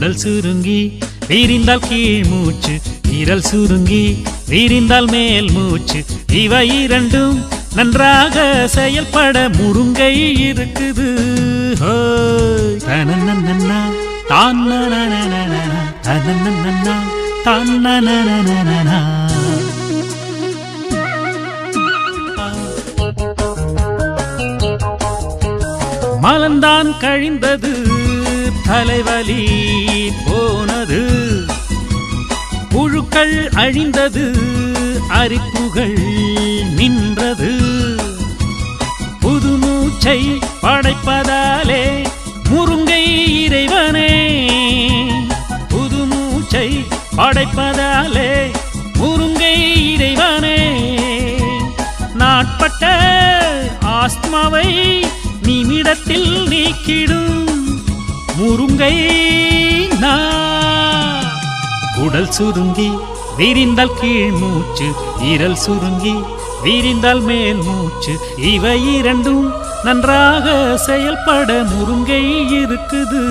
உடல் சுருங்கி விரிந்தால் கீழ் மூச்சு, விரல் சுருங்கி விரிந்தால் மேல் மூச்சு. இவை இரண்டும் நன்றாக செயல்பட முருங்கை இருக்குது. தனனனனா தானனனனா தனனனனா தானனனனா. மலந்தான் கழிந்தது, தலைவலி போனது, புழுக்கள் அழிந்தது, அரிப்புகள் நின்றது. புது மூச்சை படைப்பதாலே முருங்கை இறைவனே, புது மூச்சை படைப்பதாலே முருங்கை இறைவனே. நாட்பட்ட ஆஸ்துமாவை நிமிடத்தில் நீக்கிடும் முருங்கை நா. உடல் சுருங்கி விரிந்தால் கீழ் மூச்சு, விரல் சுருங்கி விரிந்தால் மேல் மூச்சு. இவை இரண்டும் நன்றாக செயல்பட முருங்கை இருக்குது.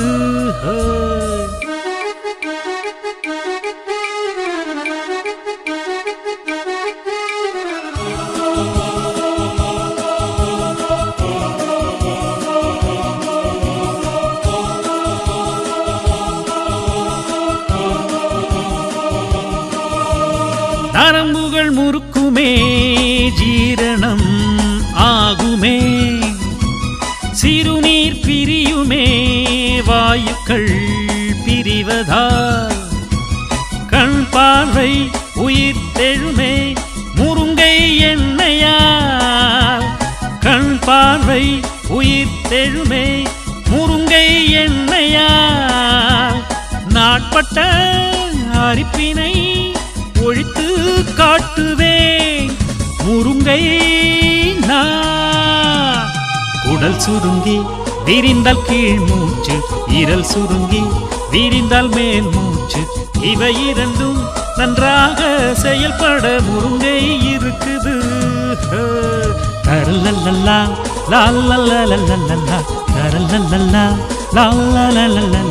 நரம்புகள் முறுக்குமே, ஜீரணம் ஆகுமே, சிறுநீர் பிரியுமே, வாயுக்கள் பிரிவதால் கண் பார்வை உயிர் தெழுமே முருங்கை எண்ணெயால். கண் பார்வை உயிர் தெழுமே முருங்கை எண்ணெயால். நாட்பட்ட அரிப்பினை ஒழித்து காட்டுவேன் முருங்கை நா. உடல் சுருங்கி விரிந்தால் கீழ் மூச்சு, விரல் சுருங்கி விரிந்தால் மேல் மூச்சு. இவை இரண்டும் நன்றாக செயல்பட முருங்கை இருக்குது. தரலல்லா லாலல்லா தரலல்லா லாலல்லா.